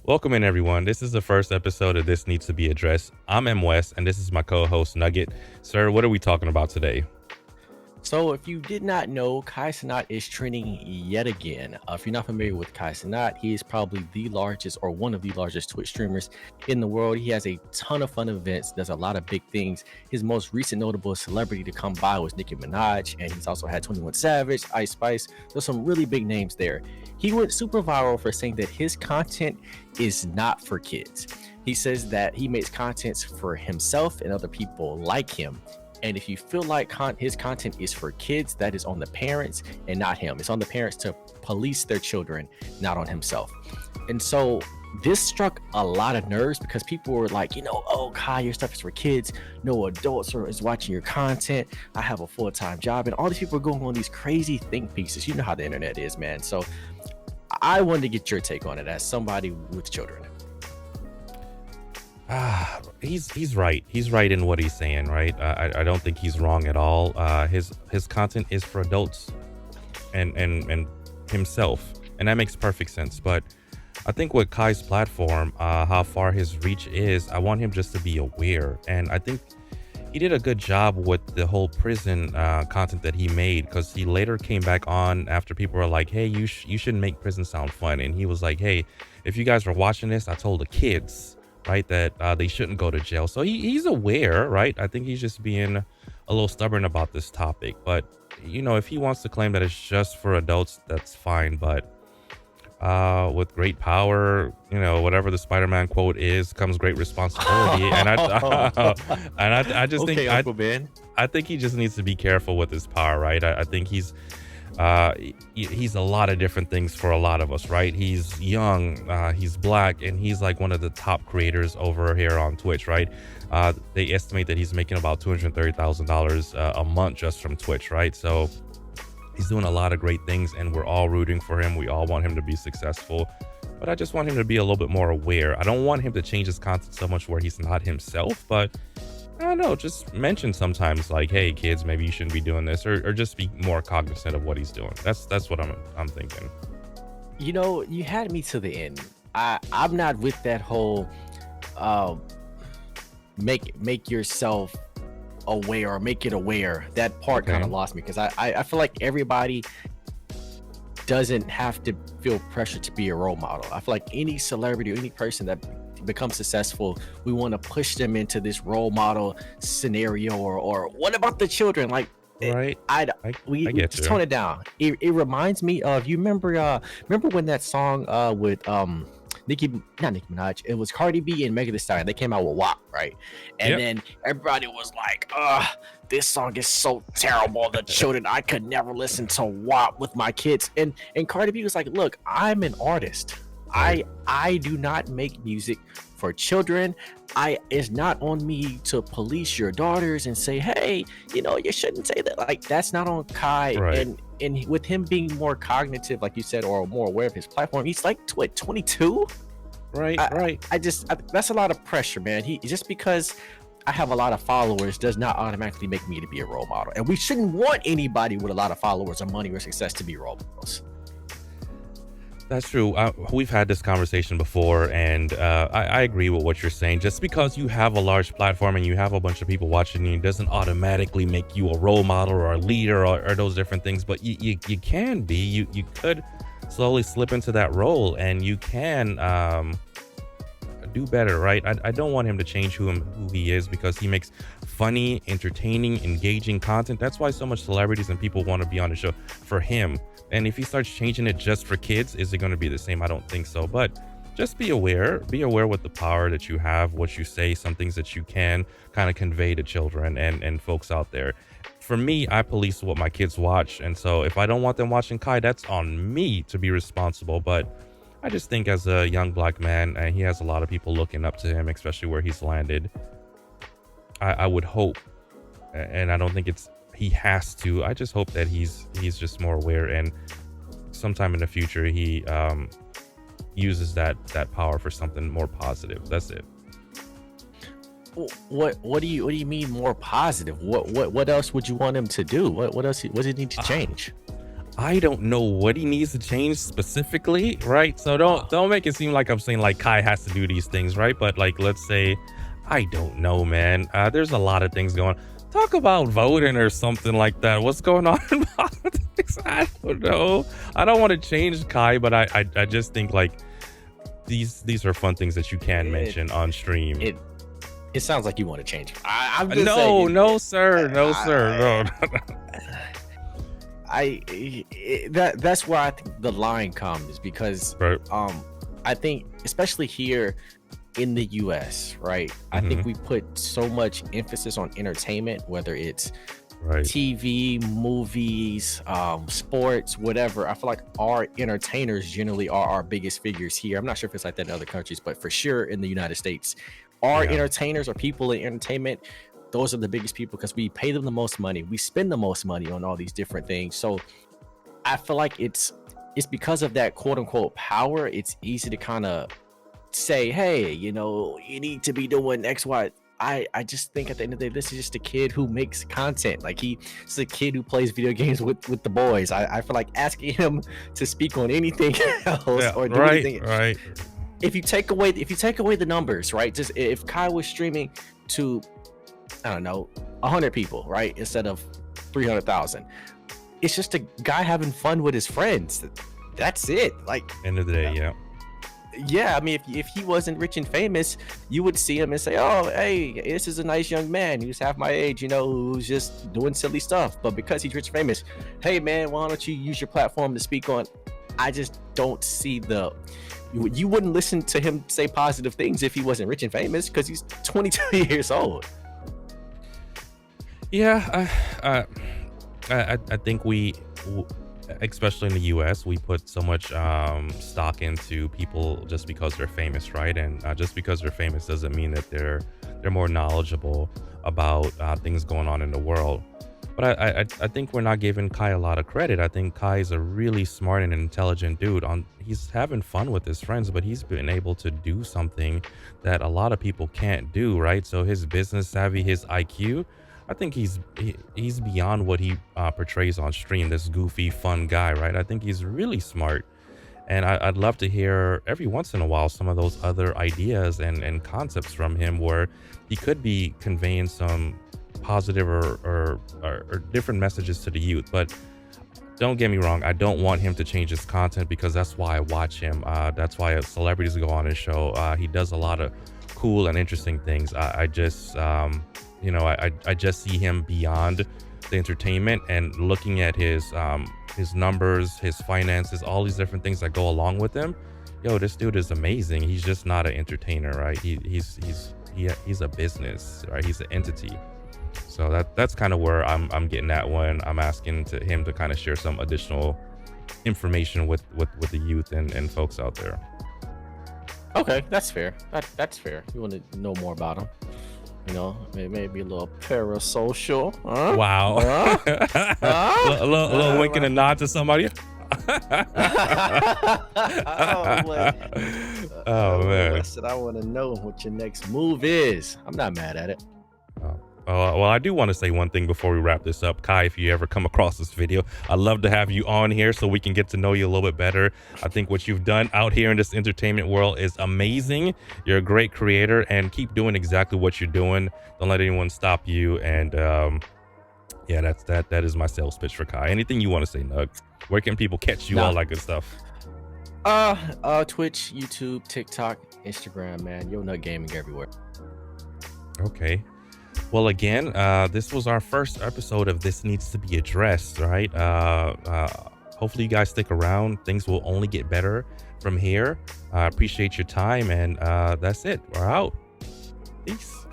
Welcome in, everyone. This is the first episode of This Needs to Be Addressed. I'm Mwest, and this is my co-host Nugget. Sir, what are we talking about today? So, if you did not know, Cenat is trending yet again. If you're not familiar with Cenat, he is probably the largest or one of the largest Twitch streamers in the world. He has a ton of fun events, does a lot of big things. His most recent notable celebrity to come by was Nicki Minaj, and he's also had 21 Savage, Ice Spice. There's some really big names there. He went super viral for saying that his content is not for kids. He says that he makes content for himself and other people like him. And if you feel like his content is for kids, that is on the parents and not him. It's on the parents to police their children, not on himself. And so this struck a lot of nerves because people were like, oh, Kai, your stuff is for kids. No adults is watching your content. I have a full-time job. And all these people are going on these crazy think pieces. You know how the internet is, man. So I wanted to get your take on it as somebody with children. He's right. He's right in what he's saying, right? I don't think he's wrong at all. His content is for adults and himself, and that makes perfect sense. But I think with Kai's platform, how far his reach is, I want him just to be aware. And I think he did a good job with the whole prison content that he made, because he later came back on after people were like, hey, you shouldn't make prison sound fun. And he was like, hey, if you guys were watching this, I told the kids, right, that they shouldn't go to jail. So he's aware, right? I think he's just being a little stubborn about this topic. But, if he wants to claim that it's just for adults, that's fine. But with great power, whatever the Spider-Man quote is, comes great responsibility. And I just okay, think Uncle Ben. I think he just needs to be careful with his power, right? I think he's a lot of different things for a lot of us, right? He's young, he's black, and he's like one of the top creators over here on Twitch, right? They estimate that he's making about $230,000 a month just from Twitch, right? So he's doing a lot of great things, and we're all rooting for him. We all want him to be successful, but I just want him to be a little bit more aware. I don't want him to change his content so much where he's not himself, but I don't know, just mention sometimes like, hey kids, maybe you shouldn't be doing this, or just be more cognizant of what he's doing. That's what I'm thinking. You had me to the end. I'm not with that whole make yourself aware or make it aware. That part Okay. kind of lost me because I feel like everybody doesn't have to feel pressure to be a role model. I feel like any celebrity or any person that become successful, we want to push them into this role model scenario, or what about the children? Like, Right. we get just you. tone it down. It reminds me of, you remember when that song with not Nicki Minaj, it was Cardi B and Megan Thee Stallion, they came out with WAP, right? And Yep. then everybody was like, this song is so terrible, the children, I could never listen to WAP with my kids. And Cardi B was like, look, I'm an artist. Right. I do not make music for children. It's not on me to police your daughters and say, hey, you shouldn't say that. Like, that's not on Kai. Right. And with him being more cognitive, like you said, or more aware of his platform, he's like 22. Right. Right. That's a lot of pressure, man. He just, because I have a lot of followers does not automatically make me to be a role model, and we shouldn't want anybody with a lot of followers or money or success to be role models. That's true. We've had this conversation before, and I agree with what you're saying. Just because you have a large platform and you have a bunch of people watching you doesn't automatically make you a role model or a leader or those different things. But you can be. You could slowly slip into that role, and you can do better, right? I don't want him to change who he is, because he makes funny, entertaining, engaging content. That's why so much celebrities and people want to be on the show for him. And if he starts changing it just for kids, is it going to be the same? I don't think so. But just be aware with the power that you have, what you say, some things that you can kind of convey to children and folks out there. For me, I police what my kids watch. And so if I don't want them watching Kai, that's on me to be responsible. But I just think as a young black man, and he has a lot of people looking up to him, especially where he's landed, I would hope, and I don't think he has to. I just hope that he's just more aware, and sometime in the future he uses that power for something more positive. That's it. What do you mean more positive? What else would you want him to do? What else? What does he need to change? I don't know what he needs to change specifically, right? So don't make it seem like I'm saying like Kai has to do these things, right? But like let's say I don't know, man. There's a lot of things going. Talk about voting or something like that. What's going on in politics? I don't know. I don't want to change Kai, but I just think like these are fun things that you can It mention on stream. it it sounds like you want to change him. I'm just No, saying. no, sir, no, sir, I, no. that's where I think the line comes because Right. I think especially here in the US, right? I Hmm. think we put so much emphasis on entertainment, whether it's Right. TV, movies, sports, whatever. I feel like our entertainers generally are our biggest figures here. I'm not sure if it's like that in other countries, but for sure in the United States, our Yeah. entertainers or people in entertainment, those are the biggest people because we pay them the most money. We spend the most money on all these different things. So I feel like it's because of that quote unquote power. It's easy to kind of say, hey, you need to be doing X, Y. I just think at the end of the day, this is just a kid who makes content. Like he's a kid who plays video games with the boys. I feel like asking him to speak on anything else Yeah. or do Right. anything. Right. If you take away the numbers, right? Just if Kai was streaming to, I don't know, 100 people, right, instead of 300,000, it's just a guy having fun with his friends. That's it. Like, End of the day, yeah. yeah, I mean, if he wasn't rich and famous, you would see him and say, oh, hey, this is a nice young man who's half my age, who's just doing silly stuff. But because he's rich and famous, hey man, why don't you use your platform to speak on? I just don't see you wouldn't listen to him say positive things if he wasn't rich and famous because he's 22 years old. Yeah, I think especially in the U.S., we put so much stock into people just because they're famous, right? And just because they're famous doesn't mean that they're more knowledgeable about things going on in the world. But I think we're not giving Kai a lot of credit. I think Kai is a really smart and intelligent dude. He's having fun with his friends, but he's been able to do something that a lot of people can't do, right? So his business savvy, his IQ, I think he's beyond what he portrays on stream. This goofy, fun guy, right? I think he's really smart, and I'd love to hear every once in a while some of those other ideas and concepts from him, where he could be conveying some positive or different messages to the youth. But don't get me wrong, I don't want him to change his content because that's why I watch him. That's why celebrities go on his show. He does a lot of cool and interesting things. I just I just see him beyond the entertainment and looking at his numbers, his finances, all these different things that go along with him. Yo, this dude is amazing. He's just not an entertainer, right? He's a business, right? He's an entity. So that's kind of where I'm getting at when I'm asking him to kind of share some additional information with the youth and folks out there. Okay, that's fair. That's fair. You want to know more about him? Maybe a little parasocial. Huh? Wow. Huh? A little wink and a nod to somebody. Oh man. I said I want to know what your next move is. I'm not mad at it. Well, I do want to say one thing before we wrap this up. Kai, if you ever come across this video, I'd love to have you on here so we can get to know you a little bit better. I think what you've done out here in this entertainment world is amazing. You're a great creator, and keep doing exactly what you're doing. Don't let anyone stop you. And yeah, that is my sales pitch for Kai. Anything you want to say, Nug? Where can people catch you? All that good stuff. Twitch, YouTube, TikTok, Instagram, man. Yo Nut Gaming everywhere. Okay. Well, again, this was our first episode of This Needs to Be Addressed, right? Hopefully you guys stick around. Things will only get better from here. I appreciate your time, and that's it. We're out. Peace.